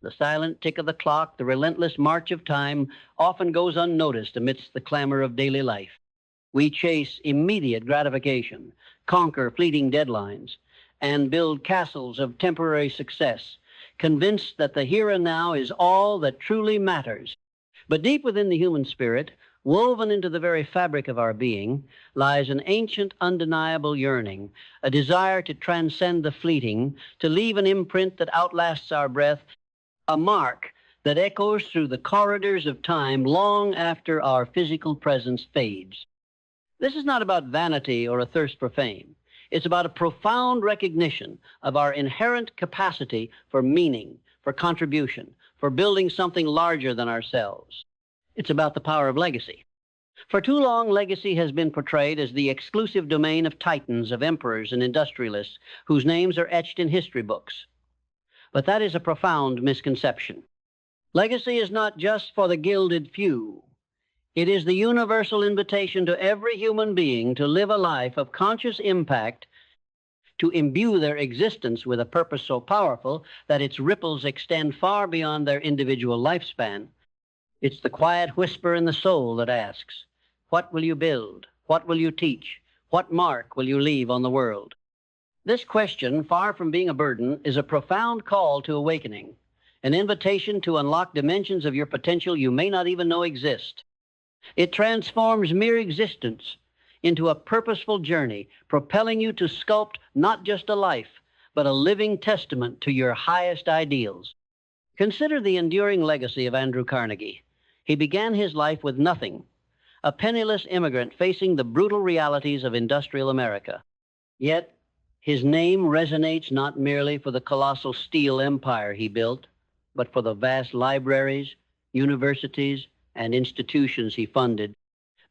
The silent tick of the clock, the relentless march of time, often goes unnoticed amidst the clamor of daily life. We chase immediate gratification, conquer fleeting deadlines, and build castles of temporary success, convinced that the here and now is all that truly matters. But deep within the human spirit, woven into the very fabric of our being, lies an ancient, undeniable yearning, a desire to transcend the fleeting, to leave an imprint that outlasts our breath, a mark that echoes through the corridors of time long after our physical presence fades. This is not about vanity or a thirst for fame. It's about a profound recognition of our inherent capacity for meaning, for contribution, for building something larger than ourselves. It's about the power of legacy. For too long, legacy has been portrayed as the exclusive domain of titans, of emperors and industrialists whose names are etched in history books. But that is a profound misconception. Legacy is not just for the gilded few. It is the universal invitation to every human being to live a life of conscious impact, to imbue their existence with a purpose so powerful that its ripples extend far beyond their individual lifespan. It's the quiet whisper in the soul that asks, what will you build? What will you teach? What mark will you leave on the world? This question, far from being a burden, is a profound call to awakening, an invitation to unlock dimensions of your potential you may not even know exist. It transforms mere existence into a purposeful journey, propelling you to sculpt not just a life, but a living testament to your highest ideals. Consider the enduring legacy of Andrew Carnegie. He began his life with nothing, a penniless immigrant facing the brutal realities of industrial America. Yet, his name resonates not merely for the colossal steel empire he built, but for the vast libraries, universities, and institutions he funded,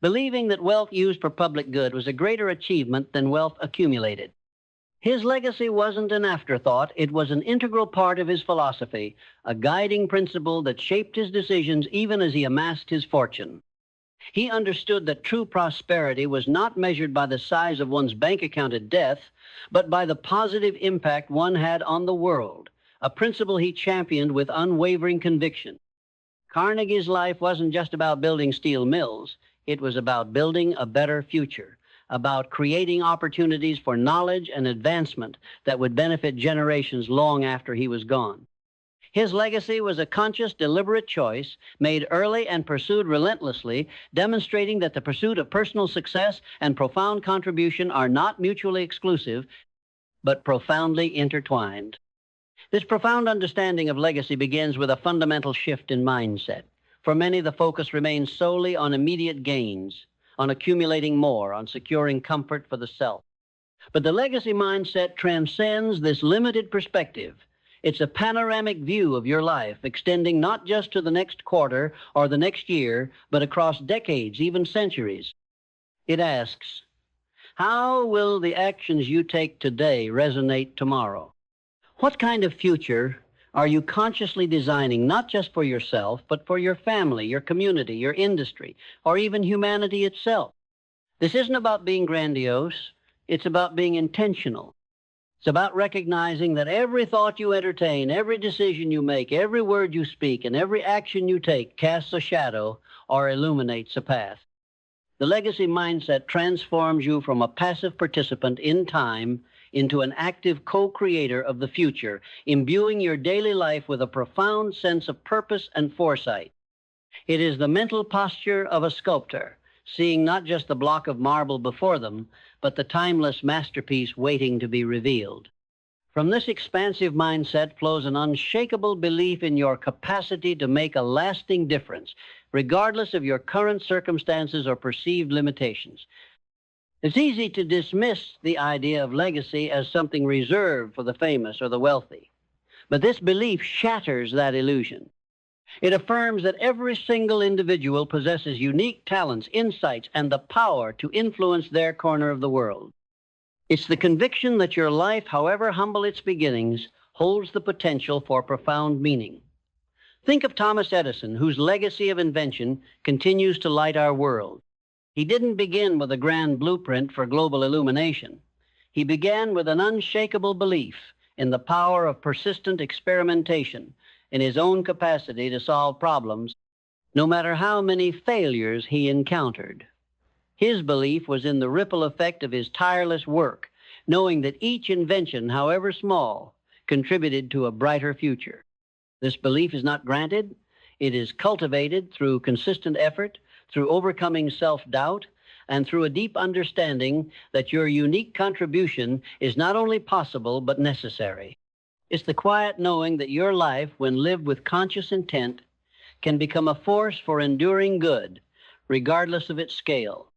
believing that wealth used for public good was a greater achievement than wealth accumulated. His legacy wasn't an afterthought, it was an integral part of his philosophy, a guiding principle that shaped his decisions even as he amassed his fortune. He understood that true prosperity was not measured by the size of one's bank account at death, but by the positive impact one had on the world, a principle he championed with unwavering conviction. Carnegie's life wasn't just about building steel mills. It was about building a better future, about creating opportunities for knowledge and advancement that would benefit generations long after he was gone. His legacy was a conscious, deliberate choice made early and pursued relentlessly, demonstrating that the pursuit of personal success and profound contribution are not mutually exclusive, but profoundly intertwined. This profound understanding of legacy begins with a fundamental shift in mindset. For many, the focus remains solely on immediate gains, on accumulating more, on securing comfort for the self. But the legacy mindset transcends this limited perspective. It's a panoramic view of your life, extending not just to the next quarter or the next year, but across decades, even centuries. It asks, how will the actions you take today resonate tomorrow? What kind of future are you consciously designing, not just for yourself, but for your family, your community, your industry, or even humanity itself? This isn't about being grandiose. It's about being intentional. It's about recognizing that every thought you entertain, every decision you make, every word you speak, and every action you take casts a shadow or illuminates a path. The legacy mindset transforms you from a passive participant in time into an active co-creator of the future, imbuing your daily life with a profound sense of purpose and foresight. It is the mental posture of a sculptor, seeing not just the block of marble before them, but the timeless masterpiece waiting to be revealed. From this expansive mindset flows an unshakable belief in your capacity to make a lasting difference, regardless of your current circumstances or perceived limitations. It's easy to dismiss the idea of legacy as something reserved for the famous or the wealthy. But this belief shatters that illusion. It affirms that every single individual possesses unique talents, insights, and the power to influence their corner of the world. It's the conviction that your life, however humble its beginnings, holds the potential for profound meaning. Think of Thomas Edison, whose legacy of invention continues to light our world. He didn't begin with a grand blueprint for global illumination. He began with an unshakable belief in the power of persistent experimentation in his own capacity to solve problems, no matter how many failures he encountered. His belief was in the ripple effect of his tireless work, knowing that each invention, however small, contributed to a brighter future. This belief is not granted. It is cultivated through consistent effort, through overcoming self-doubt, and through a deep understanding that your unique contribution is not only possible, but necessary. It's the quiet knowing that your life, when lived with conscious intent, can become a force for enduring good, regardless of its scale.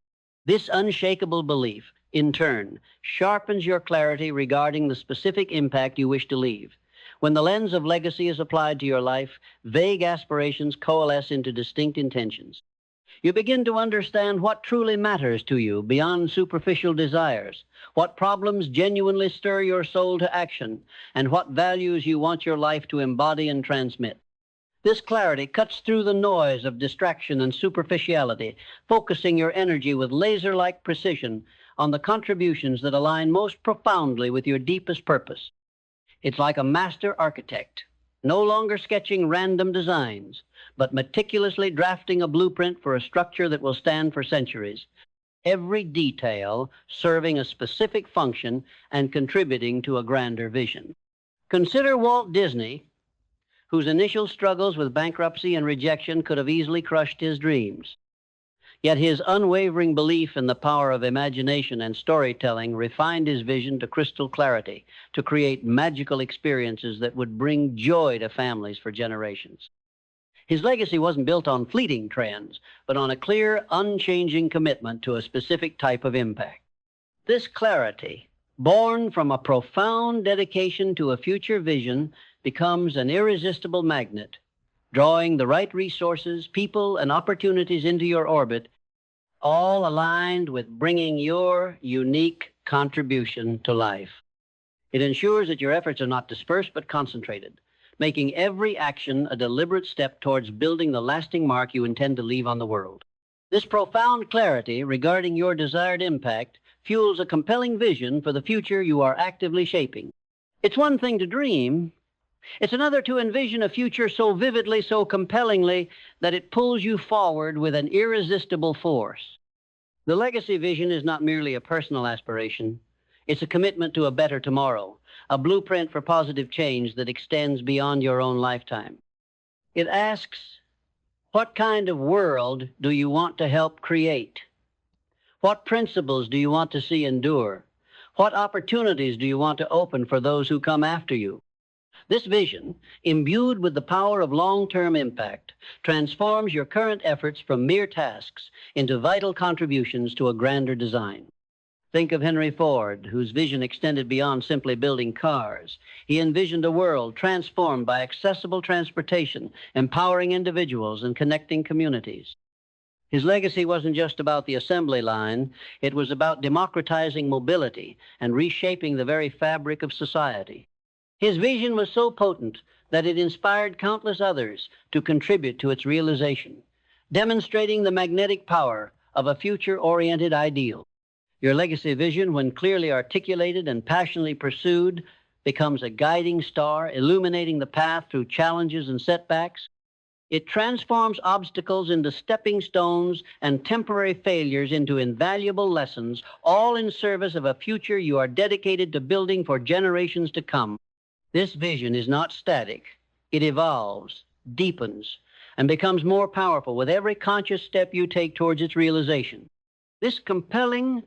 This unshakable belief, in turn, sharpens your clarity regarding the specific impact you wish to leave. When the lens of legacy is applied to your life, vague aspirations coalesce into distinct intentions. You begin to understand what truly matters to you beyond superficial desires, what problems genuinely stir your soul to action, and what values you want your life to embody and transmit. This clarity cuts through the noise of distraction and superficiality, focusing your energy with laser-like precision on the contributions that align most profoundly with your deepest purpose. It's like a master architect, no longer sketching random designs, but meticulously drafting a blueprint for a structure that will stand for centuries, every detail serving a specific function and contributing to a grander vision. Consider Walt Disney, whose initial struggles with bankruptcy and rejection could have easily crushed his dreams. Yet his unwavering belief in the power of imagination and storytelling refined his vision to crystal clarity, to create magical experiences that would bring joy to families for generations. His legacy wasn't built on fleeting trends, but on a clear, unchanging commitment to a specific type of impact. This clarity, born from a profound dedication to a future vision, becomes an irresistible magnet, drawing the right resources, people, and opportunities into your orbit, all aligned with bringing your unique contribution to life. It ensures that your efforts are not dispersed but concentrated, making every action a deliberate step towards building the lasting mark you intend to leave on the world. This profound clarity regarding your desired impact fuels a compelling vision for the future you are actively shaping. It's one thing to dream. It's another to envision a future so vividly, so compellingly, that it pulls you forward with an irresistible force. The legacy vision is not merely a personal aspiration. It's a commitment to a better tomorrow, a blueprint for positive change that extends beyond your own lifetime. It asks, what kind of world do you want to help create? What principles do you want to see endure? What opportunities do you want to open for those who come after you? This vision, imbued with the power of long-term impact, transforms your current efforts from mere tasks into vital contributions to a grander design. Think of Henry Ford, whose vision extended beyond simply building cars. He envisioned a world transformed by accessible transportation, empowering individuals and connecting communities. His legacy wasn't just about the assembly line. It was about democratizing mobility and reshaping the very fabric of society. His vision was so potent that it inspired countless others to contribute to its realization, demonstrating the magnetic power of a future-oriented ideal. Your legacy vision, when clearly articulated and passionately pursued, becomes a guiding star, illuminating the path through challenges and setbacks. It transforms obstacles into stepping stones and temporary failures into invaluable lessons, all in service of a future you are dedicated to building for generations to come. This vision is not static. It evolves, deepens, and becomes more powerful with every conscious step you take towards its realization. This compelling,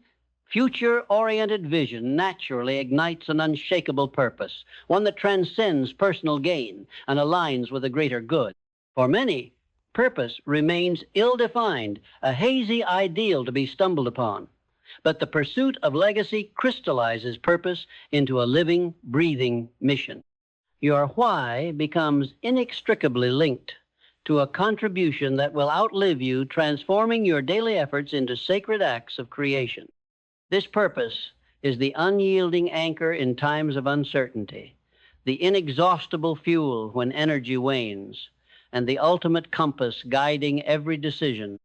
future-oriented vision naturally ignites an unshakable purpose, one that transcends personal gain and aligns with a greater good. For many, purpose remains ill-defined, a hazy ideal to be stumbled upon. But the pursuit of legacy crystallizes purpose into a living, breathing mission. Your why becomes inextricably linked to a contribution that will outlive you, transforming your daily efforts into sacred acts of creation. This purpose is the unyielding anchor in times of uncertainty, the inexhaustible fuel when energy wanes, and the ultimate compass guiding every decision.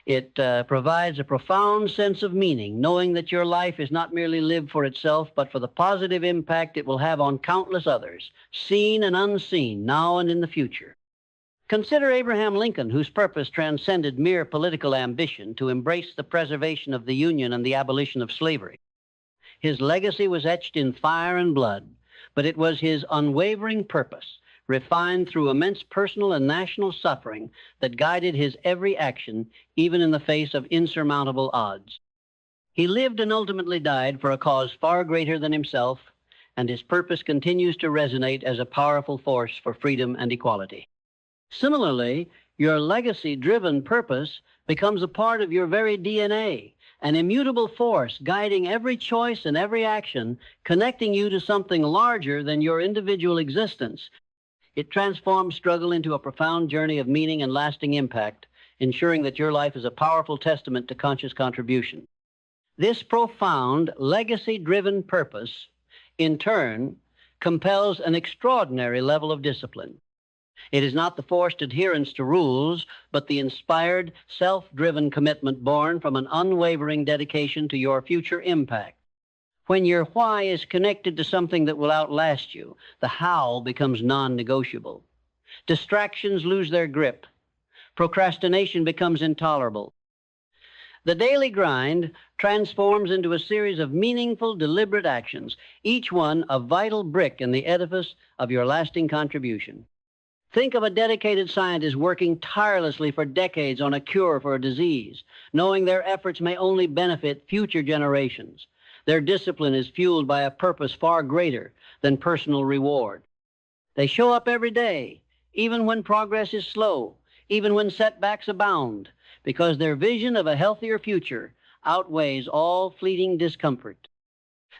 It provides a profound sense of meaning, knowing that your life is not merely lived for itself, but for the positive impact it will have on countless others, seen and unseen, now and in the future. Consider Abraham Lincoln, whose purpose transcended mere political ambition to embrace the preservation of the Union and the abolition of slavery. His legacy was etched in fire and blood, but it was his unwavering purpose, refined through immense personal and national suffering, that guided his every action, even in the face of insurmountable odds. He lived and ultimately died for a cause far greater than himself, and his purpose continues to resonate as a powerful force for freedom and equality. Similarly, your legacy-driven purpose becomes a part of your very DNA, an immutable force guiding every choice and every action, connecting you to something larger than your individual existence. It transforms struggle into a profound journey of meaning and lasting impact, ensuring that your life is a powerful testament to conscious contribution. This profound, legacy-driven purpose, in turn, compels an extraordinary level of discipline. It is not the forced adherence to rules, but the inspired, self-driven commitment born from an unwavering dedication to your future impact. When your why is connected to something that will outlast you, the how becomes non-negotiable. Distractions lose their grip. Procrastination becomes intolerable. The daily grind transforms into a series of meaningful, deliberate actions, each one a vital brick in the edifice of your lasting contribution. Think of a dedicated scientist working tirelessly for decades on a cure for a disease, knowing their efforts may only benefit future generations. Their discipline is fueled by a purpose far greater than personal reward. They show up every day, even when progress is slow, even when setbacks abound, because their vision of a healthier future outweighs all fleeting discomfort.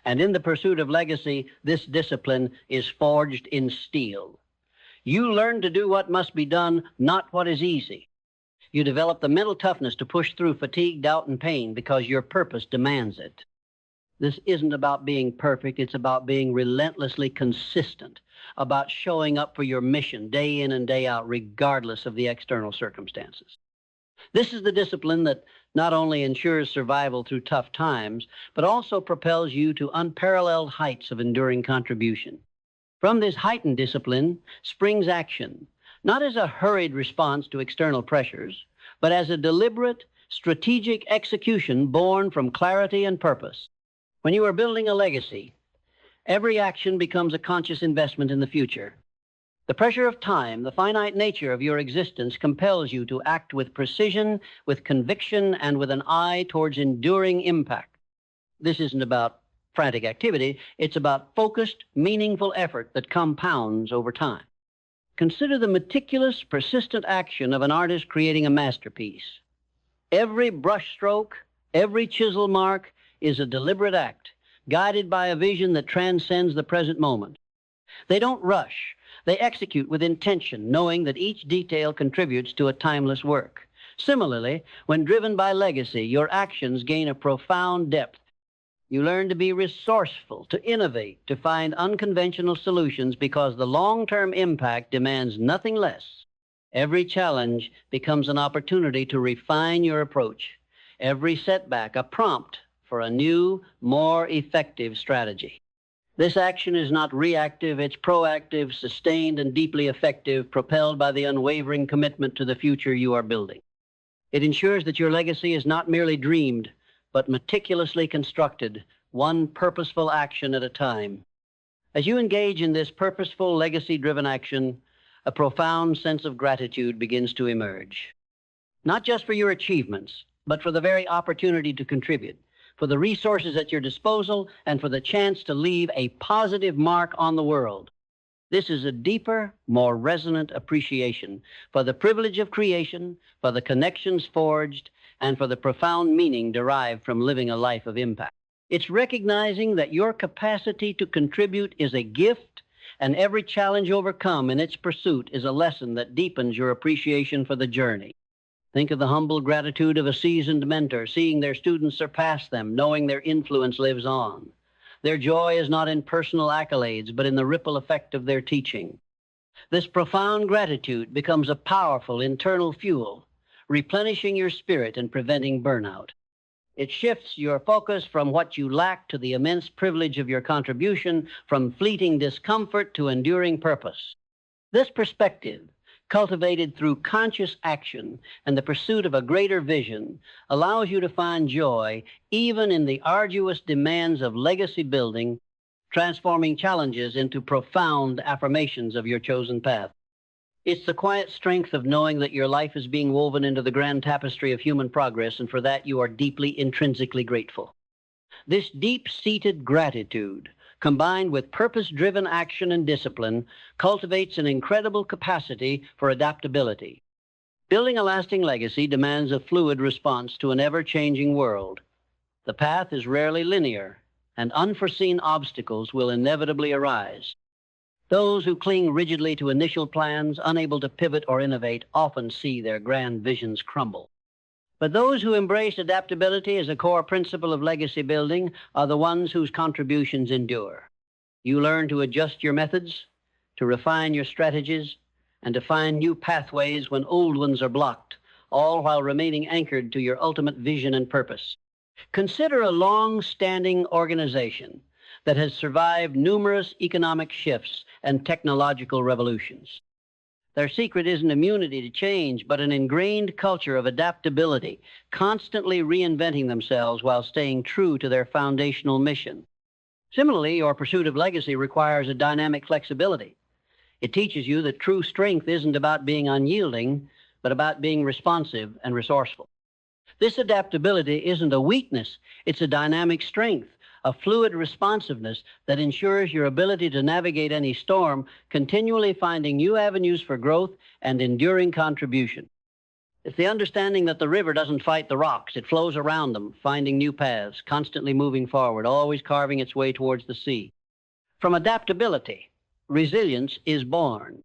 And in the pursuit of legacy, this discipline is forged in steel. You learn to do what must be done, not what is easy. You develop the mental toughness to push through fatigue, doubt, and pain because your purpose demands it. This isn't about being perfect. It's about being relentlessly consistent, about showing up for your mission day in and day out, regardless of the external circumstances. This is the discipline that not only ensures survival through tough times, but also propels you to unparalleled heights of enduring contribution. From this heightened discipline springs action, not as a hurried response to external pressures, but as a deliberate, strategic execution born from clarity and purpose. When you are building a legacy, every action becomes a conscious investment in the future. The pressure of time, the finite nature of your existence, compels you to act with precision, with conviction, and with an eye towards enduring impact. This isn't about frantic activity. It's about focused, meaningful effort that compounds over time. Consider the meticulous, persistent action of an artist creating a masterpiece. Every brushstroke, every chisel mark is a deliberate act, guided by a vision that transcends the present moment. They don't rush. They execute with intention, knowing that each detail contributes to a timeless work. Similarly, when driven by legacy, your actions gain a profound depth. You learn to be resourceful, to innovate, to find unconventional solutions because the long-term impact demands nothing less. Every challenge becomes an opportunity to refine your approach. Every setback a prompt for a new, more effective strategy. This action is not reactive, it's proactive, sustained, and deeply effective, propelled by the unwavering commitment to the future you are building. It ensures that your legacy is not merely dreamed, but meticulously constructed, one purposeful action at a time. As you engage in this purposeful, legacy-driven action, a profound sense of gratitude begins to emerge. Not just for your achievements, but for the very opportunity to contribute, for the resources at your disposal, and for the chance to leave a positive mark on the world. This is a deeper, more resonant appreciation for the privilege of creation, for the connections forged, and for the profound meaning derived from living a life of impact. It's recognizing that your capacity to contribute is a gift, and every challenge overcome in its pursuit is a lesson that deepens your appreciation for the journey. Think of the humble gratitude of a seasoned mentor, seeing their students surpass them, knowing their influence lives on. Their joy is not in personal accolades, but in the ripple effect of their teaching. This profound gratitude becomes a powerful internal fuel, replenishing your spirit and preventing burnout. It shifts your focus from what you lack to the immense privilege of your contribution, from fleeting discomfort to enduring purpose. This perspective, cultivated through conscious action and the pursuit of a greater vision, allows you to find joy even in the arduous demands of legacy building, transforming challenges into profound affirmations of your chosen path. It's the quiet strength of knowing that your life is being woven into the grand tapestry of human progress, and for that you are deeply intrinsically grateful. This deep-seated gratitude, combined with purpose-driven action and discipline, cultivates an incredible capacity for adaptability. Building a lasting legacy demands a fluid response to an ever-changing world. The path is rarely linear, and unforeseen obstacles will inevitably arise. Those who cling rigidly to initial plans, unable to pivot or innovate, often see their grand visions crumble. But those who embrace adaptability as a core principle of legacy building are the ones whose contributions endure. You learn to adjust your methods, to refine your strategies, and to find new pathways when old ones are blocked, all while remaining anchored to your ultimate vision and purpose. Consider a long-standing organization that has survived numerous economic shifts and technological revolutions. Their secret isn't immunity to change, but an ingrained culture of adaptability, constantly reinventing themselves while staying true to their foundational mission. Similarly, your pursuit of legacy requires a dynamic flexibility. It teaches you that true strength isn't about being unyielding, but about being responsive and resourceful. This adaptability isn't a weakness, it's a dynamic strength, a fluid responsiveness that ensures your ability to navigate any storm, continually finding new avenues for growth and enduring contribution. It's the understanding that the river doesn't fight the rocks, it flows around them, finding new paths, constantly moving forward, always carving its way towards the sea. From adaptability, resilience is born.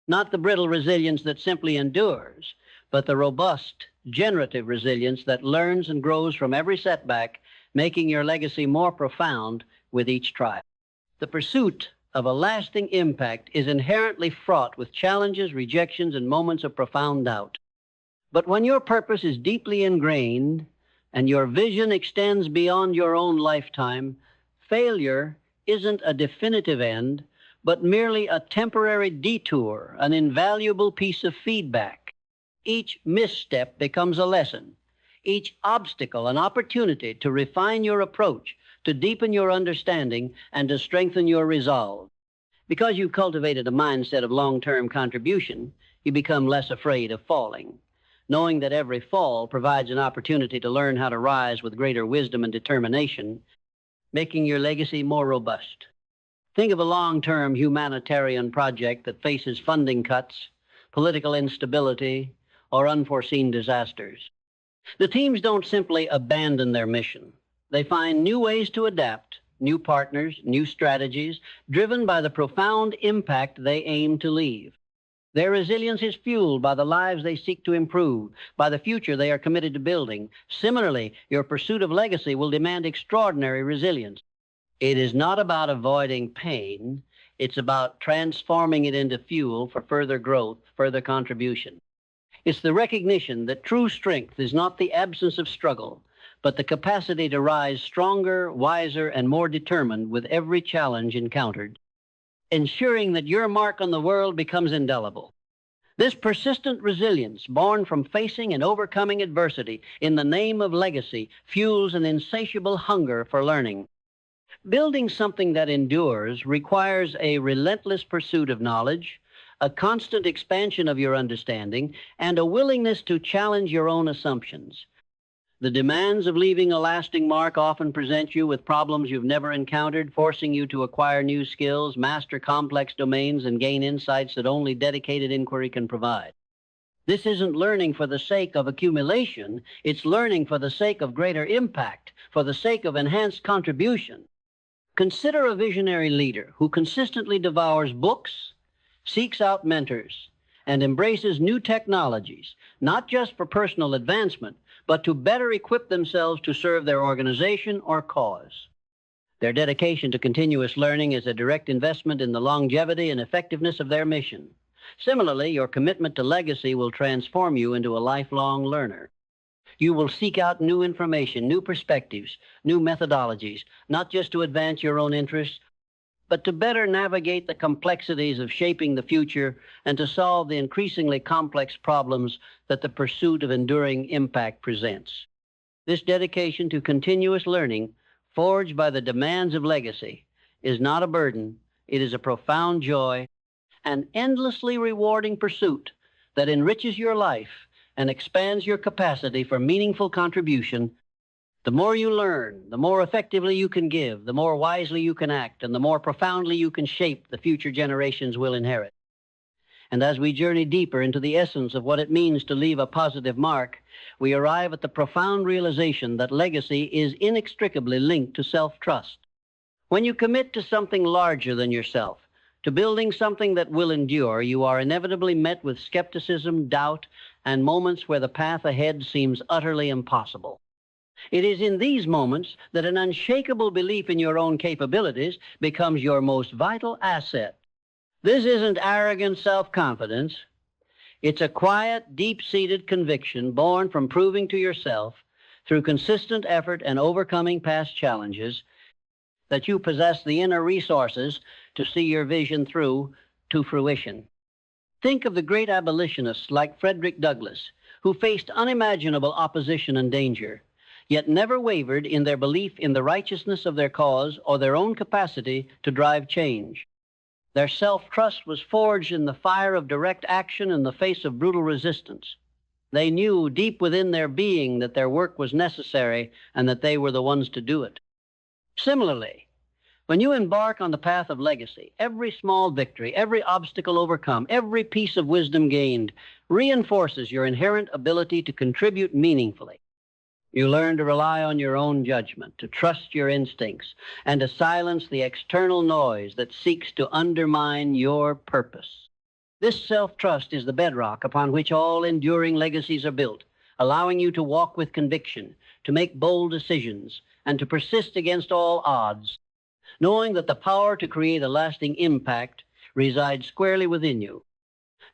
Not the brittle resilience that simply endures, but the robust, generative resilience that learns and grows from every setback, making your legacy more profound with each trial. The pursuit of a lasting impact is inherently fraught with challenges, rejections, and moments of profound doubt. But when your purpose is deeply ingrained and your vision extends beyond your own lifetime, failure isn't a definitive end, but merely a temporary detour, an invaluable piece of feedback. Each misstep becomes a lesson, each obstacle an opportunity to refine your approach, to deepen your understanding, and to strengthen your resolve. Because you've cultivated a mindset of long-term contribution, you become less afraid of falling, knowing that every fall provides an opportunity to learn how to rise with greater wisdom and determination, making your legacy more robust. Think of a long-term humanitarian project that faces funding cuts, political instability, or unforeseen disasters. The teams don't simply abandon their mission. They find new ways to adapt, new partners, new strategies, driven by the profound impact they aim to leave. Their resilience is fueled by the lives they seek to improve, by the future they are committed to building. Similarly, your pursuit of legacy will demand extraordinary resilience. It is not about avoiding pain. It's about transforming it into fuel for further growth, further contribution. It's the recognition that true strength is not the absence of struggle, but the capacity to rise stronger, wiser, and more determined with every challenge encountered, ensuring that your mark on the world becomes indelible. This persistent resilience, born from facing and overcoming adversity in the name of legacy, fuels an insatiable hunger for learning. Building something that endures requires a relentless pursuit of knowledge, a constant expansion of your understanding, and a willingness to challenge your own assumptions. The demands of leaving a lasting mark often present you with problems you've never encountered, forcing you to acquire new skills, master complex domains, and gain insights that only dedicated inquiry can provide. This isn't learning for the sake of accumulation, it's learning for the sake of greater impact, for the sake of enhanced contribution. Consider a visionary leader who consistently devours books, seeks out mentors, and embraces new technologies, not just for personal advancement, but to better equip themselves to serve their organization or cause. Their dedication to continuous learning is a direct investment in the longevity and effectiveness of their mission. Similarly, your commitment to legacy will transform you into a lifelong learner. You will seek out new information, new perspectives, new methodologies, not just to advance your own interests, but to better navigate the complexities of shaping the future and to solve the increasingly complex problems that the pursuit of enduring impact presents. This dedication to continuous learning, forged by the demands of legacy, is not a burden. It is a profound joy, an endlessly rewarding pursuit that enriches your life and expands your capacity for meaningful contribution. The more you learn, the more effectively you can give, the more wisely you can act, and the more profoundly you can shape the future generations will inherit. And as we journey deeper into the essence of what it means to leave a positive mark, we arrive at the profound realization that legacy is inextricably linked to self-trust. When you commit to something larger than yourself, to building something that will endure, you are inevitably met with skepticism, doubt, and moments where the path ahead seems utterly impossible. It is in these moments that an unshakable belief in your own capabilities becomes your most vital asset. This isn't arrogant self-confidence. It's a quiet, deep-seated conviction born from proving to yourself, through consistent effort and overcoming past challenges, that you possess the inner resources to see your vision through to fruition. Think of the great abolitionists like Frederick Douglass, who faced unimaginable opposition and danger, yet never wavered in their belief in the righteousness of their cause or their own capacity to drive change. Their self-trust was forged in the fire of direct action in the face of brutal resistance. They knew deep within their being that their work was necessary and that they were the ones to do it. Similarly, when you embark on the path of legacy, every small victory, every obstacle overcome, every piece of wisdom gained reinforces your inherent ability to contribute meaningfully. You learn to rely on your own judgment, to trust your instincts, and to silence the external noise that seeks to undermine your purpose. This self-trust is the bedrock upon which all enduring legacies are built, allowing you to walk with conviction, to make bold decisions, and to persist against all odds, knowing that the power to create a lasting impact resides squarely within you.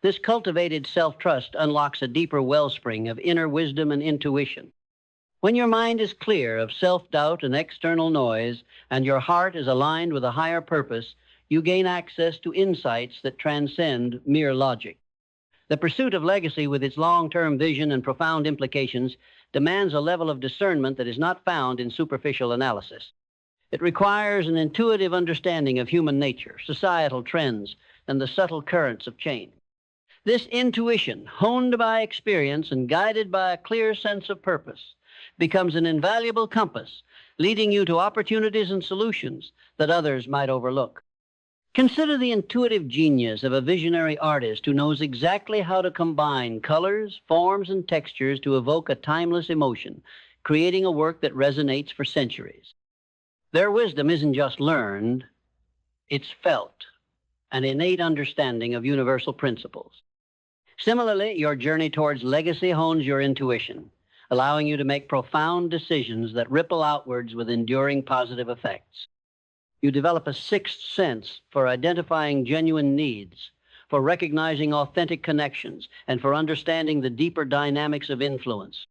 This cultivated self-trust unlocks a deeper wellspring of inner wisdom and intuition. When your mind is clear of self-doubt and external noise, and your heart is aligned with a higher purpose, you gain access to insights that transcend mere logic. The pursuit of legacy, with its long-term vision and profound implications, demands a level of discernment that is not found in superficial analysis. It requires an intuitive understanding of human nature, societal trends, and the subtle currents of change. This intuition, honed by experience and guided by a clear sense of purpose, becomes an invaluable compass, leading you to opportunities and solutions that others might overlook. Consider the intuitive genius of a visionary artist who knows exactly how to combine colors, forms, and textures to evoke a timeless emotion, creating a work that resonates for centuries. Their wisdom isn't just learned, it's felt, an innate understanding of universal principles. Similarly, your journey towards legacy hones your intuition, allowing you to make profound decisions that ripple outwards with enduring positive effects. You develop a sixth sense for identifying genuine needs, for recognizing authentic connections, and for understanding the deeper dynamics of influence.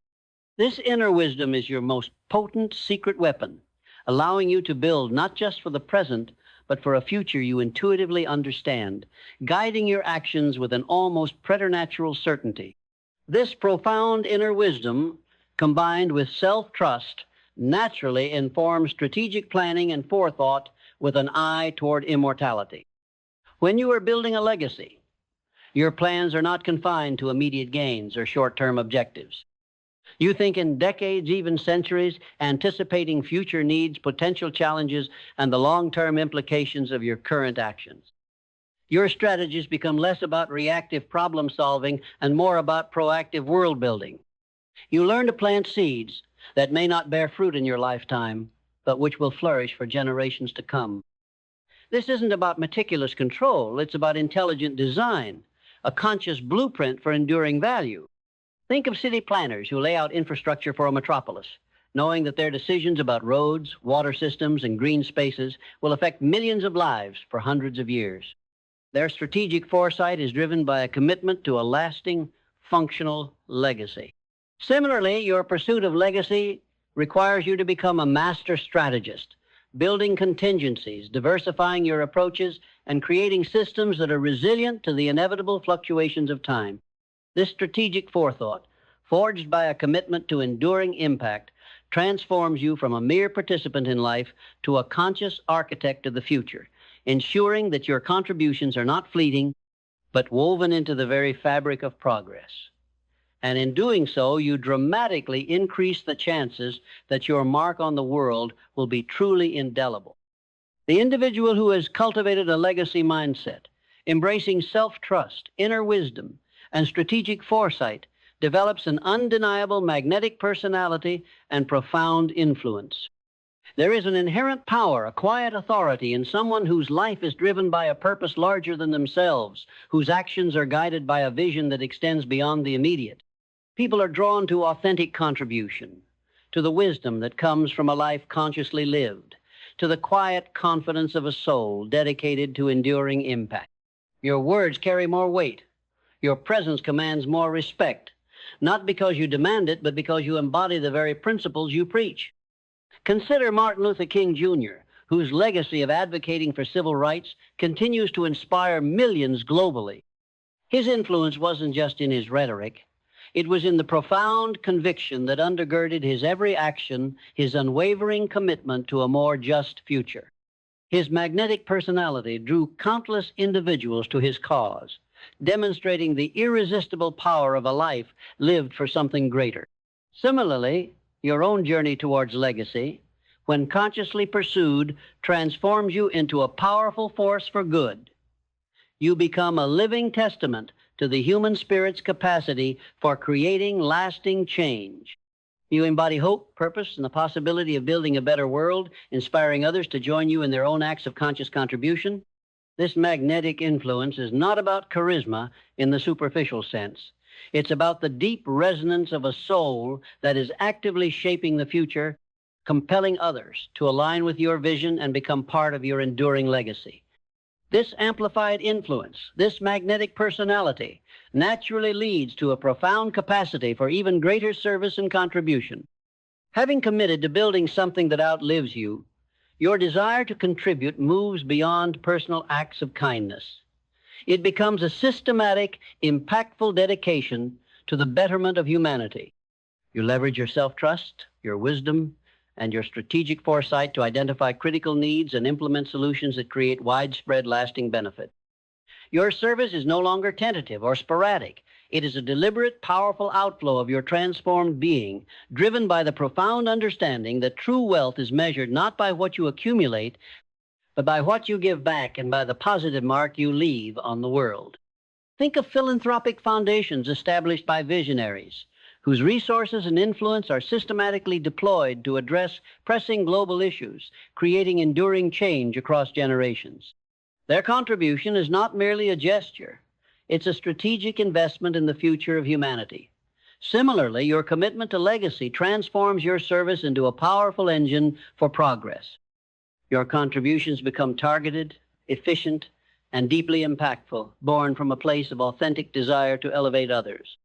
This inner wisdom is your most potent secret weapon, allowing you to build not just for the present, but for a future you intuitively understand, guiding your actions with an almost preternatural certainty. This profound inner wisdom, combined with self-trust, naturally informs strategic planning and forethought with an eye toward immortality. When you are building a legacy, your plans are not confined to immediate gains or short-term objectives. You think in decades, even centuries, anticipating future needs, potential challenges, and the long-term implications of your current actions. Your strategies become less about reactive problem solving and more about proactive world building. You learn to plant seeds that may not bear fruit in your lifetime, but which will flourish for generations to come. This isn't about meticulous control, it's about intelligent design, a conscious blueprint for enduring value. Think of city planners who lay out infrastructure for a metropolis, knowing that their decisions about roads, water systems, and green spaces will affect millions of lives for hundreds of years. Their strategic foresight is driven by a commitment to a lasting, functional legacy. Similarly, your pursuit of legacy requires you to become a master strategist, building contingencies, diversifying your approaches, and creating systems that are resilient to the inevitable fluctuations of time. This strategic forethought, forged by a commitment to enduring impact, transforms you from a mere participant in life to a conscious architect of the future, ensuring that your contributions are not fleeting, but woven into the very fabric of progress. And in doing so, you dramatically increase the chances that your mark on the world will be truly indelible. The individual who has cultivated a legacy mindset, embracing self-trust, inner wisdom, and strategic foresight, develops an undeniable magnetic personality and profound influence. There is an inherent power, a quiet authority in someone whose life is driven by a purpose larger than themselves, whose actions are guided by a vision that extends beyond the immediate. People are drawn to authentic contribution, to the wisdom that comes from a life consciously lived, to the quiet confidence of a soul dedicated to enduring impact. Your words carry more weight. Your presence commands more respect, not because you demand it, but because you embody the very principles you preach. Consider Martin Luther King, Jr., whose legacy of advocating for civil rights continues to inspire millions globally. His influence wasn't just in his rhetoric. It was in the profound conviction that undergirded his every action, his unwavering commitment to a more just future. His magnetic personality drew countless individuals to his cause, demonstrating the irresistible power of a life lived for something greater. Similarly, your own journey towards legacy, when consciously pursued, transforms you into a powerful force for good. You become a living testament to the human spirit's capacity for creating lasting change. You embody hope, purpose, and the possibility of building a better world, inspiring others to join you in their own acts of conscious contribution. This magnetic influence is not about charisma in the superficial sense. It's about the deep resonance of a soul that is actively shaping the future, compelling others to align with your vision and become part of your enduring legacy. This amplified influence, this magnetic personality, naturally leads to a profound capacity for even greater service and contribution. Having committed to building something that outlives you, your desire to contribute moves beyond personal acts of kindness. It becomes a systematic, impactful dedication to the betterment of humanity. You leverage your self-trust, your wisdom, and your strategic foresight to identify critical needs and implement solutions that create widespread, lasting benefit. Your service is no longer tentative or sporadic. It is a deliberate, powerful outflow of your transformed being, driven by the profound understanding that true wealth is measured not by what you accumulate, but by what you give back and by the positive mark you leave on the world. Think of philanthropic foundations established by visionaries, whose resources and influence are systematically deployed to address pressing global issues, creating enduring change across generations. Their contribution is not merely a gesture. It's a strategic investment in the future of humanity. Similarly, your commitment to legacy transforms your service into a powerful engine for progress. Your contributions become targeted, efficient, and deeply impactful, born from a place of authentic desire to elevate others.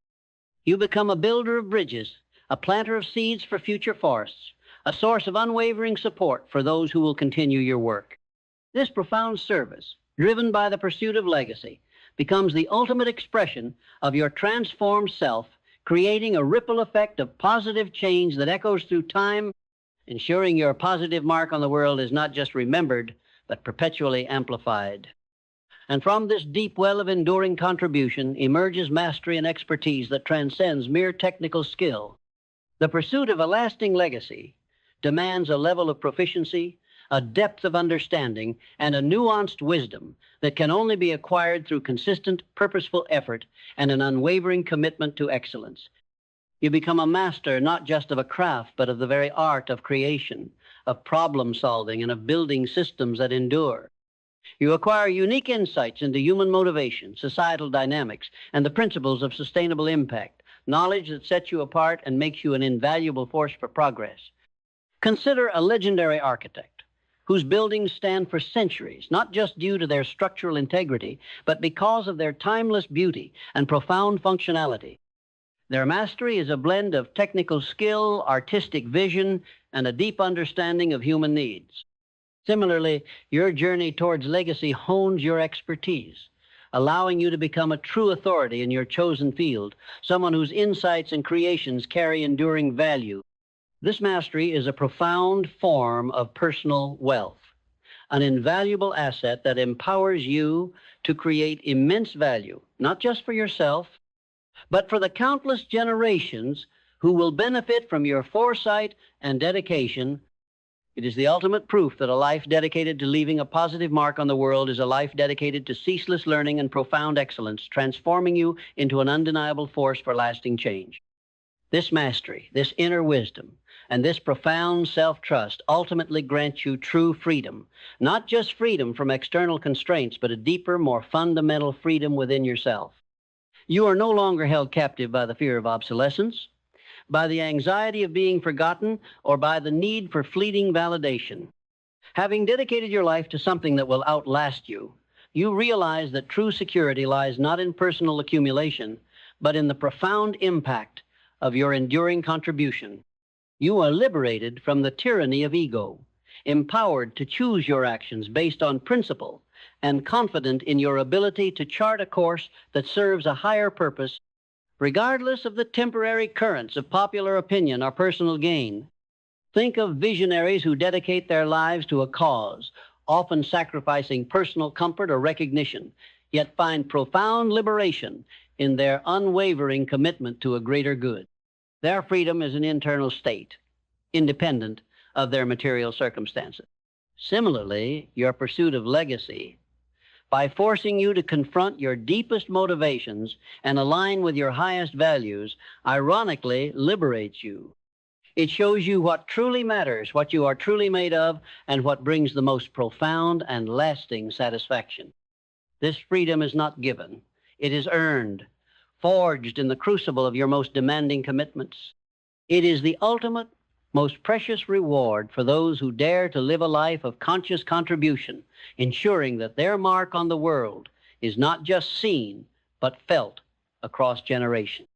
You become a builder of bridges, a planter of seeds for future forests, a source of unwavering support for those who will continue your work. This profound service, driven by the pursuit of legacy, becomes the ultimate expression of your transformed self, creating a ripple effect of positive change that echoes through time, ensuring your positive mark on the world is not just remembered, but perpetually amplified. And from this deep well of enduring contribution emerges mastery and expertise that transcends mere technical skill. The pursuit of a lasting legacy demands a level of proficiency, a depth of understanding, and a nuanced wisdom that can only be acquired through consistent, purposeful effort and an unwavering commitment to excellence. You become a master not just of a craft, but of the very art of creation, of problem solving, and of building systems that endure. You acquire unique insights into human motivation, societal dynamics, and the principles of sustainable impact, knowledge that sets you apart and makes you an invaluable force for progress. Consider a legendary architect whose buildings stand for centuries, not just due to their structural integrity, but because of their timeless beauty and profound functionality. Their mastery is a blend of technical skill, artistic vision, and a deep understanding of human needs. Similarly, your journey towards legacy hones your expertise, allowing you to become a true authority in your chosen field, someone whose insights and creations carry enduring value. This mastery is a profound form of personal wealth, an invaluable asset that empowers you to create immense value, not just for yourself, but for the countless generations who will benefit from your foresight and dedication. It is the ultimate proof that a life dedicated to leaving a positive mark on the world is a life dedicated to ceaseless learning and profound excellence, transforming you into an undeniable force for lasting change. This mastery, this inner wisdom, and this profound self-trust ultimately grant you true freedom, not just freedom from external constraints, but a deeper, more fundamental freedom within yourself. You are no longer held captive by the fear of obsolescence, by the anxiety of being forgotten, or by the need for fleeting validation. Having dedicated your life to something that will outlast you, you realize that true security lies not in personal accumulation, but in the profound impact of your enduring contribution. You are liberated from the tyranny of ego, empowered to choose your actions based on principle, and confident in your ability to chart a course that serves a higher purpose, regardless of the temporary currents of popular opinion or personal gain. Think of visionaries who dedicate their lives to a cause, often sacrificing personal comfort or recognition, yet find profound liberation in their unwavering commitment to a greater good. Their freedom is an internal state, independent of their material circumstances. Similarly, your pursuit of legacy, by forcing you to confront your deepest motivations and align with your highest values, ironically liberates you. It shows you what truly matters, what you are truly made of, and what brings the most profound and lasting satisfaction. This freedom is not given. It is earned, forged in the crucible of your most demanding commitments. It is the ultimate, most precious reward for those who dare to live a life of conscious contribution, ensuring that their mark on the world is not just seen, but felt across generations.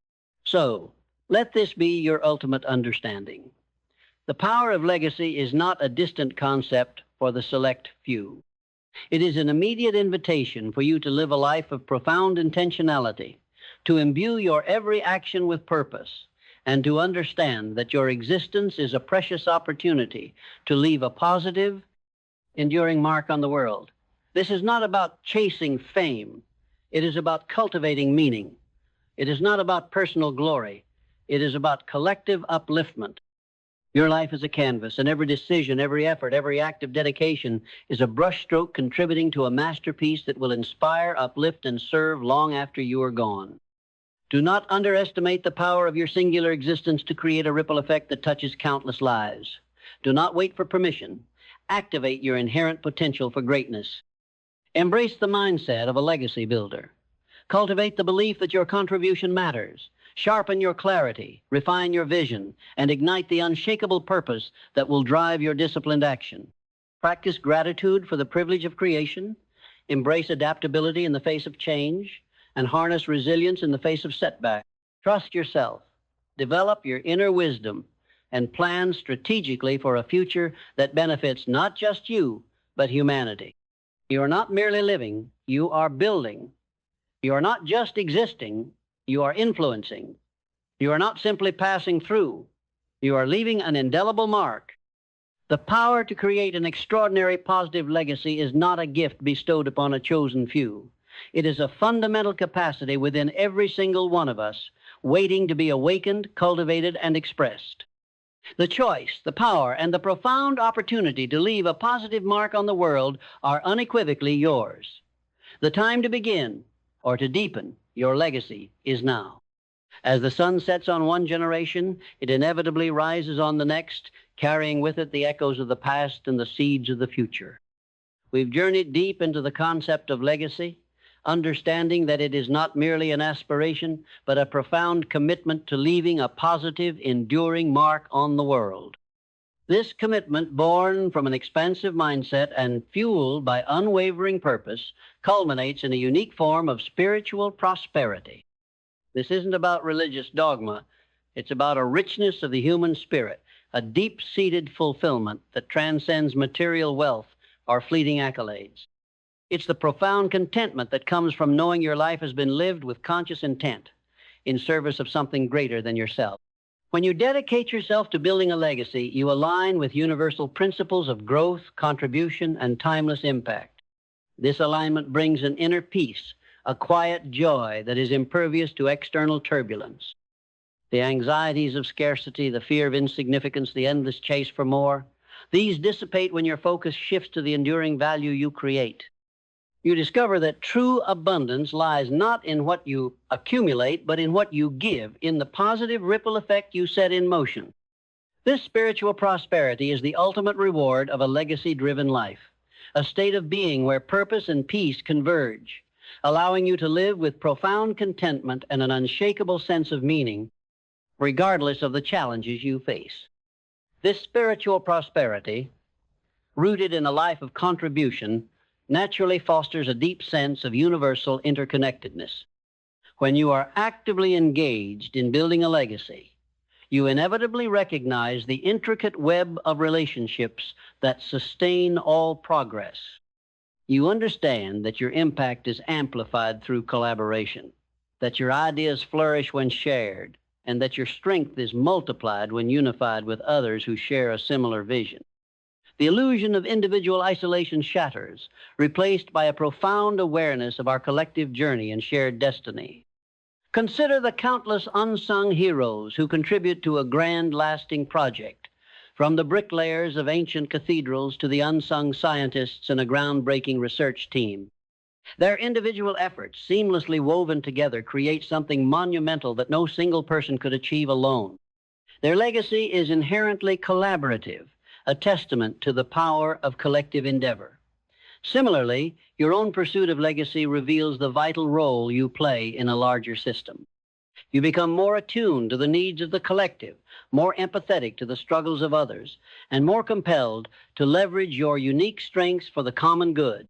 So, let this be your ultimate understanding. The power of legacy is not a distant concept for the select few. It is an immediate invitation for you to live a life of profound intentionality, to imbue your every action with purpose, and to understand that your existence is a precious opportunity to leave a positive, enduring mark on the world. This is not about chasing fame. It is about cultivating meaning. It is not about personal glory. It is about collective upliftment. Your life is a canvas, and every decision, every effort, every act of dedication is a brushstroke contributing to a masterpiece that will inspire, uplift, and serve long after you are gone. Do not underestimate the power of your singular existence to create a ripple effect that touches countless lives. Do not wait for permission. Activate your inherent potential for greatness. Embrace the mindset of a legacy builder. Cultivate the belief that your contribution matters. Sharpen your clarity, refine your vision, and ignite the unshakable purpose that will drive your disciplined action. Practice gratitude for the privilege of creation. Embrace adaptability in the face of change, and harness resilience in the face of setback. Trust yourself, develop your inner wisdom, and plan strategically for a future that benefits not just you, but humanity. You are not merely living, you are building. You are not just existing, you are influencing. You are not simply passing through, you are leaving an indelible mark. The power to create an extraordinary positive legacy is not a gift bestowed upon a chosen few. It is a fundamental capacity within every single one of us, waiting to be awakened, cultivated, and expressed. The choice, the power, and the profound opportunity to leave a positive mark on the world are unequivocally yours. The time to begin, or to deepen, your legacy is now. As the sun sets on one generation, it inevitably rises on the next, carrying with it the echoes of the past and the seeds of the future. We've journeyed deep into the concept of legacy, understanding that it is not merely an aspiration, but a profound commitment to leaving a positive, enduring mark on the world. This commitment, born from an expansive mindset and fueled by unwavering purpose, culminates in a unique form of spiritual prosperity. This isn't about religious dogma. It's about a richness of the human spirit, a deep-seated fulfillment that transcends material wealth or fleeting accolades. It's the profound contentment that comes from knowing your life has been lived with conscious intent in service of something greater than yourself. When you dedicate yourself to building a legacy, you align with universal principles of growth, contribution, and timeless impact. This alignment brings an inner peace, a quiet joy that is impervious to external turbulence. The anxieties of scarcity, the fear of insignificance, the endless chase for more, these dissipate when your focus shifts to the enduring value you create. You discover that true abundance lies not in what you accumulate, but in what you give, in the positive ripple effect you set in motion. This spiritual prosperity is the ultimate reward of a legacy-driven life, a state of being where purpose and peace converge, allowing you to live with profound contentment and an unshakable sense of meaning, regardless of the challenges you face. This spiritual prosperity, rooted in a life of contribution, naturally fosters a deep sense of universal interconnectedness. When you are actively engaged in building a legacy, you inevitably recognize the intricate web of relationships that sustain all progress. You understand that your impact is amplified through collaboration, that your ideas flourish when shared, and that your strength is multiplied when unified with others who share a similar vision. The illusion of individual isolation shatters, replaced by a profound awareness of our collective journey and shared destiny. Consider the countless unsung heroes who contribute to a grand, lasting project, from the bricklayers of ancient cathedrals to the unsung scientists in a groundbreaking research team. Their individual efforts, seamlessly woven together, create something monumental that no single person could achieve alone. Their legacy is inherently collaborative, a testament to the power of collective endeavor. Similarly, your own pursuit of legacy reveals the vital role you play in a larger system. You become more attuned to the needs of the collective, more empathetic to the struggles of others, and more compelled to leverage your unique strengths for the common good.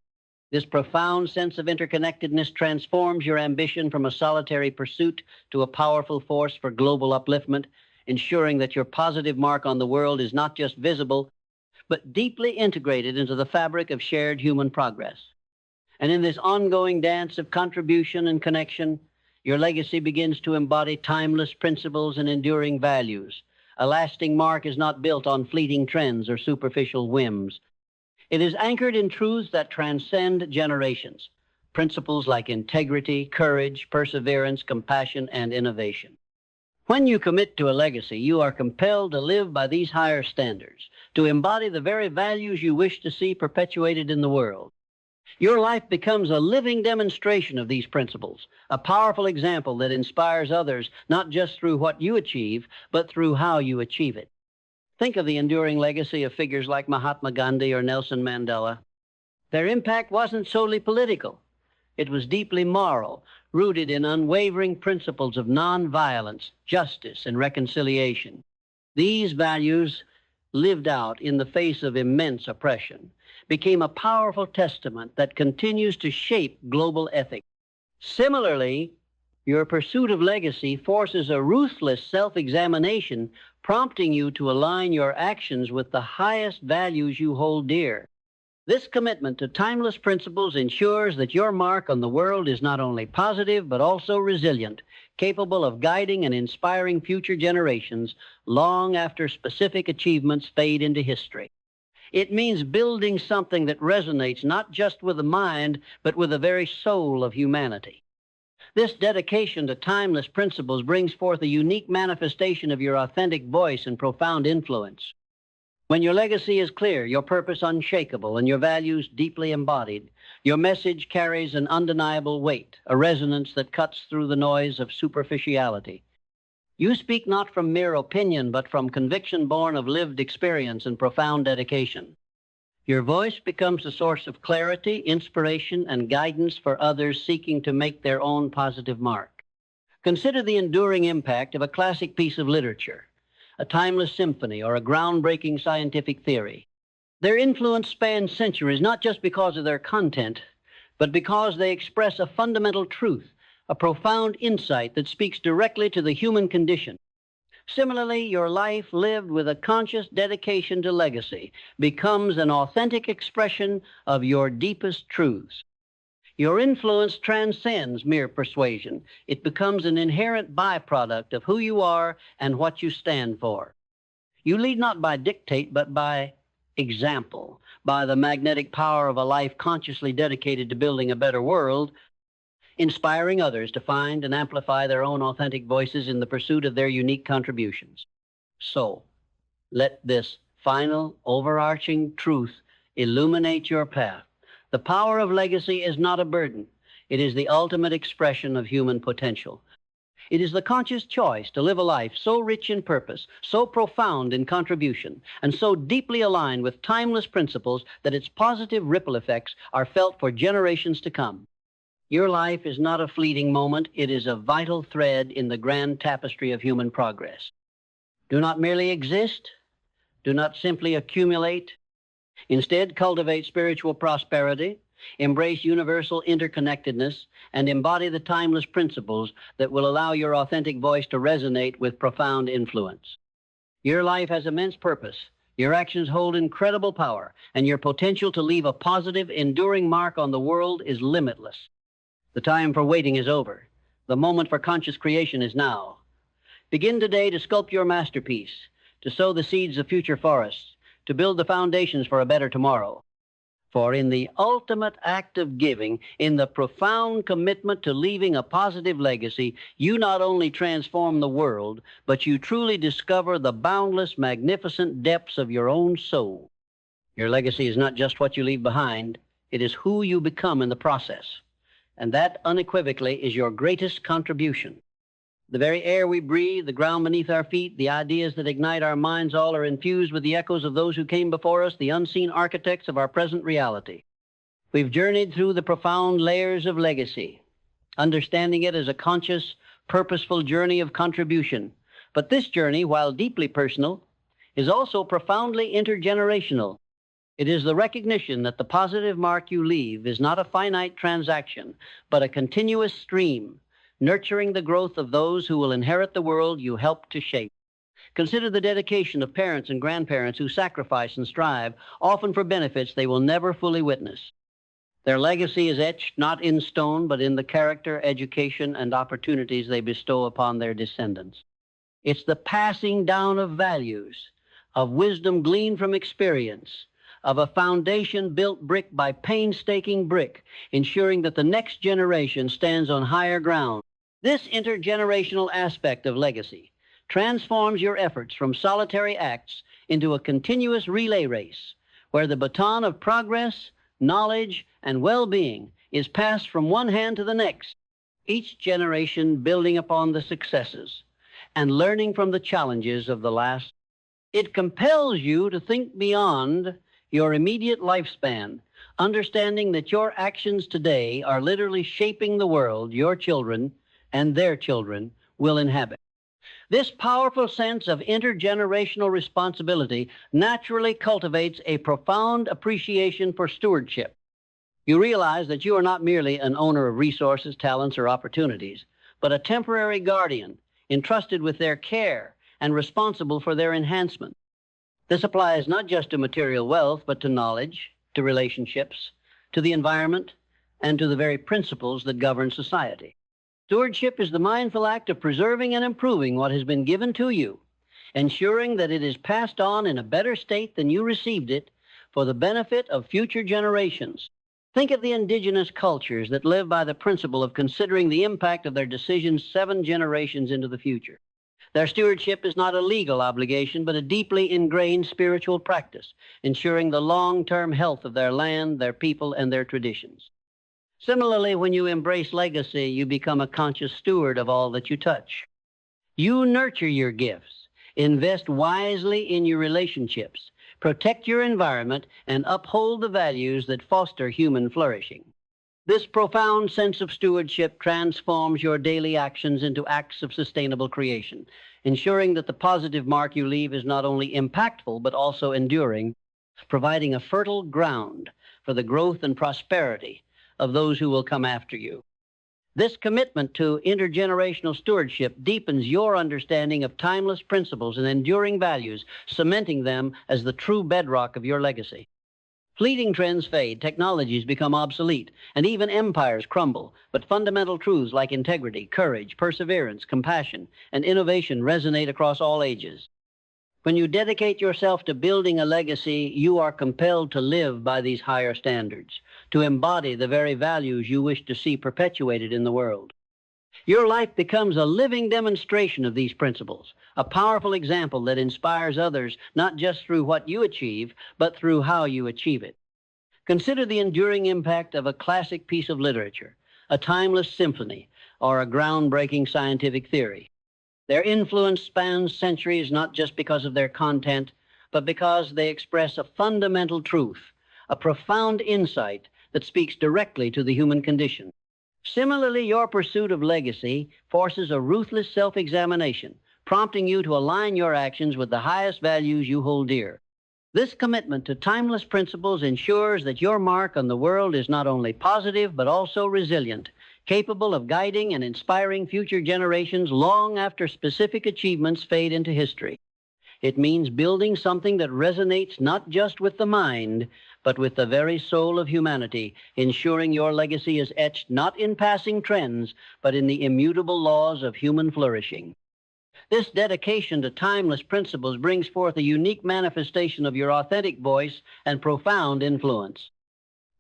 This profound sense of interconnectedness transforms your ambition from a solitary pursuit to a powerful force for global upliftment, ensuring that your positive mark on the world is not just visible, but deeply integrated into the fabric of shared human progress. And in this ongoing dance of contribution and connection, your legacy begins to embody timeless principles and enduring values. A lasting mark is not built on fleeting trends or superficial whims. It is anchored in truths that transcend generations, principles like integrity, courage, perseverance, compassion, and innovation. When you commit to a legacy, you are compelled to live by these higher standards, to embody the very values you wish to see perpetuated in the world. Your life becomes a living demonstration of these principles, a powerful example that inspires others not just through what you achieve, but through how you achieve it. Think of the enduring legacy of figures like Mahatma Gandhi or Nelson Mandela. Their impact wasn't solely political. It was deeply moral, rooted in unwavering principles of nonviolence, justice, and reconciliation. These values, lived out in the face of immense oppression, became a powerful testament that continues to shape global ethics. Similarly, your pursuit of legacy forces a ruthless self-examination, prompting you to align your actions with the highest values you hold dear. This commitment to timeless principles ensures that your mark on the world is not only positive, but also resilient, capable of guiding and inspiring future generations long after specific achievements fade into history. It means building something that resonates not just with the mind, but with the very soul of humanity. This dedication to timeless principles brings forth a unique manifestation of your authentic voice and profound influence. When your legacy is clear, your purpose unshakable, and your values deeply embodied, your message carries an undeniable weight, a resonance that cuts through the noise of superficiality. You speak not from mere opinion, but from conviction born of lived experience and profound dedication. Your voice becomes a source of clarity, inspiration, and guidance for others seeking to make their own positive mark. Consider the enduring impact of a classic piece of literature. a timeless symphony, or a groundbreaking scientific theory. Their influence spans centuries not just because of their content, but because they express a fundamental truth, a profound insight that speaks directly to the human condition. Similarly, your life lived with a conscious dedication to legacy becomes an authentic expression of your deepest truths. Your influence transcends mere persuasion. It becomes an inherent byproduct of who you are and what you stand for. You lead not by dictate, but by example, by the magnetic power of a life consciously dedicated to building a better world, inspiring others to find and amplify their own authentic voices in the pursuit of their unique contributions. So, let this final, overarching truth illuminate your path. The power of legacy is not a burden. It is the ultimate expression of human potential. It is the conscious choice to live a life so rich in purpose, so profound in contribution, and so deeply aligned with timeless principles that its positive ripple effects are felt for generations to come. Your life is not a fleeting moment. It is a vital thread in the grand tapestry of human progress. Do not merely exist. Do not simply accumulate. Instead, cultivate spiritual prosperity, embrace universal interconnectedness, and embody the timeless principles that will allow your authentic voice to resonate with profound influence. Your life has immense purpose. Your actions hold incredible power, and your potential to leave a positive, enduring mark on the world is limitless. The time for waiting is over. The moment for conscious creation is now. Begin today to sculpt your masterpiece, to sow the seeds of future forests, to build the foundations for a better tomorrow. For in the ultimate act of giving, in the profound commitment to leaving a positive legacy, you not only transform the world, but you truly discover the boundless, magnificent depths of your own soul. Your legacy is not just what you leave behind, it is who you become in the process. And that unequivocally is your greatest contribution. The very air we breathe, the ground beneath our feet, the ideas that ignite our minds, all are infused with the echoes of those who came before us, the unseen architects of our present reality. We've journeyed through the profound layers of legacy, understanding it as a conscious, purposeful journey of contribution. But this journey, while deeply personal, is also profoundly intergenerational. It is the recognition that the positive mark you leave is not a finite transaction, but a continuous stream, nurturing the growth of those who will inherit the world you helped to shape. Consider the dedication of parents and grandparents who sacrifice and strive, often for benefits they will never fully witness. Their legacy is etched not in stone, but in the character, education, and opportunities they bestow upon their descendants. It's the passing down of values, of wisdom gleaned from experience, of a foundation built brick by painstaking brick, ensuring that the next generation stands on higher ground. This intergenerational aspect of legacy transforms your efforts from solitary acts into a continuous relay race, where the baton of progress, knowledge, and well-being is passed from one hand to the next, each generation building upon the successes and learning from the challenges of the last. It compels you to think beyond your immediate lifespan, understanding that your actions today are literally shaping the world your children and their children will inhabit. This powerful sense of intergenerational responsibility naturally cultivates a profound appreciation for stewardship. You realize that you are not merely an owner of resources, talents, or opportunities, but a temporary guardian entrusted with their care and responsible for their enhancement. This applies not just to material wealth, but to knowledge, to relationships, to the environment, and to the very principles that govern society. Stewardship is the mindful act of preserving and improving what has been given to you, ensuring that it is passed on in a better state than you received it for the benefit of future generations. Think of the indigenous cultures that live by the principle of considering the impact of their decisions 7 generations into the future. Their stewardship is not a legal obligation, but a deeply ingrained spiritual practice, ensuring the long-term health of their land, their people, and their traditions. Similarly, when you embrace legacy, you become a conscious steward of all that you touch. You nurture your gifts, invest wisely in your relationships, protect your environment, and uphold the values that foster human flourishing. This profound sense of stewardship transforms your daily actions into acts of sustainable creation, ensuring that the positive mark you leave is not only impactful but also enduring, providing a fertile ground for the growth and prosperity of those who will come after you. This commitment to intergenerational stewardship deepens your understanding of timeless principles and enduring values, cementing them as the true bedrock of your legacy. Fleeting trends fade, technologies become obsolete, and even empires crumble, but fundamental truths like integrity, courage, perseverance, compassion, and innovation resonate across all ages. When you dedicate yourself to building a legacy, you are compelled to live by these higher standards, to embody the very values you wish to see perpetuated in the world. Your life becomes a living demonstration of these principles, a powerful example that inspires others not just through what you achieve, but through how you achieve it. Consider the enduring impact of a classic piece of literature, a timeless symphony, or a groundbreaking scientific theory. Their influence spans centuries not just because of their content, but because they express a fundamental truth, a profound insight that speaks directly to the human condition. Similarly, your pursuit of legacy forces a ruthless self-examination, prompting you to align your actions with the highest values you hold dear. This commitment to timeless principles ensures that your mark on the world is not only positive, but also resilient, capable of guiding and inspiring future generations long after specific achievements fade into history. It means building something that resonates not just with the mind, but with the very soul of humanity, ensuring your legacy is etched not in passing trends, but in the immutable laws of human flourishing. This dedication to timeless principles brings forth a unique manifestation of your authentic voice and profound influence.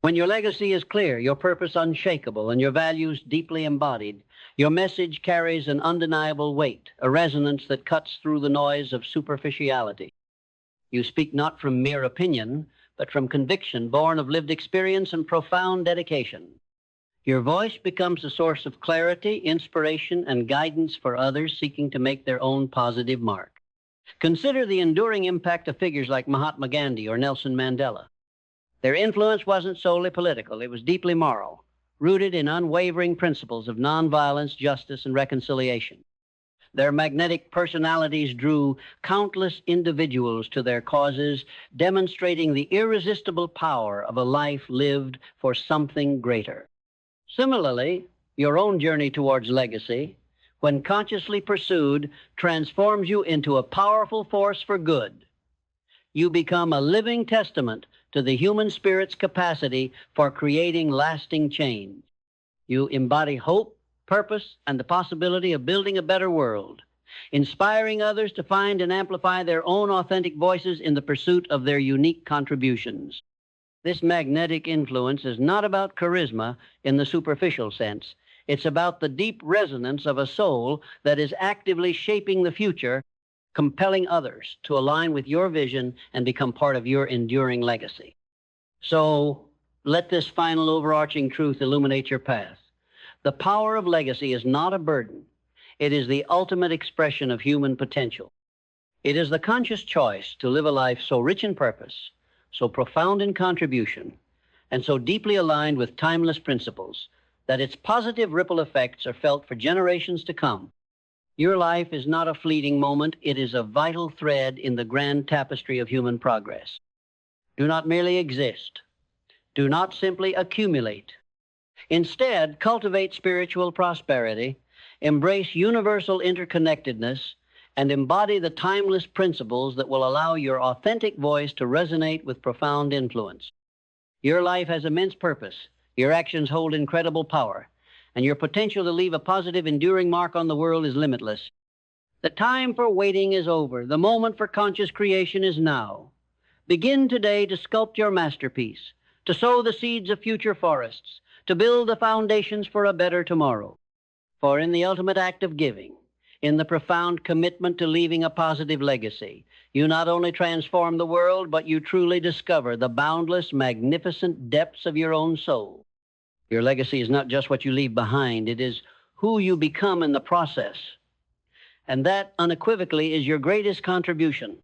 When your legacy is clear, your purpose unshakable, and your values deeply embodied, your message carries an undeniable weight, a resonance that cuts through the noise of superficiality. You speak not from mere opinion, but from conviction born of lived experience and profound dedication. Your voice becomes a source of clarity, inspiration, and guidance for others seeking to make their own positive mark. Consider the enduring impact of figures like Mahatma Gandhi or Nelson Mandela. Their influence wasn't solely political, it was deeply moral, rooted in unwavering principles of nonviolence, justice, and reconciliation. Their magnetic personalities drew countless individuals to their causes, demonstrating the irresistible power of a life lived for something greater. Similarly, your own journey towards legacy, when consciously pursued, transforms you into a powerful force for good. You become a living testament to the human spirit's capacity for creating lasting change. You embody hope, purpose, and the possibility of building a better world, inspiring others to find and amplify their own authentic voices in the pursuit of their unique contributions. This magnetic influence is not about charisma in the superficial sense. It's about the deep resonance of a soul that is actively shaping the future, compelling others to align with your vision and become part of your enduring legacy. So, let this final overarching truth illuminate your path. The power of legacy is not a burden. It is the ultimate expression of human potential. It is the conscious choice to live a life so rich in purpose, so profound in contribution, and so deeply aligned with timeless principles that its positive ripple effects are felt for generations to come. Your life is not a fleeting moment. It is a vital thread in the grand tapestry of human progress. Do not merely exist. Do not simply accumulate. Instead, cultivate spiritual prosperity, embrace universal interconnectedness, and embody the timeless principles that will allow your authentic voice to resonate with profound influence. Your life has immense purpose. Your actions hold incredible power, and your potential to leave a positive, enduring mark on the world is limitless. The time for waiting is over. The moment for conscious creation is now. Begin today to sculpt your masterpiece, to sow the seeds of future forests, to build the foundations for a better tomorrow. For in the ultimate act of giving, in the profound commitment to leaving a positive legacy, you not only transform the world, but you truly discover the boundless, magnificent depths of your own soul. Your legacy is not just what you leave behind, it is who you become in the process. And that, unequivocally, is your greatest contribution.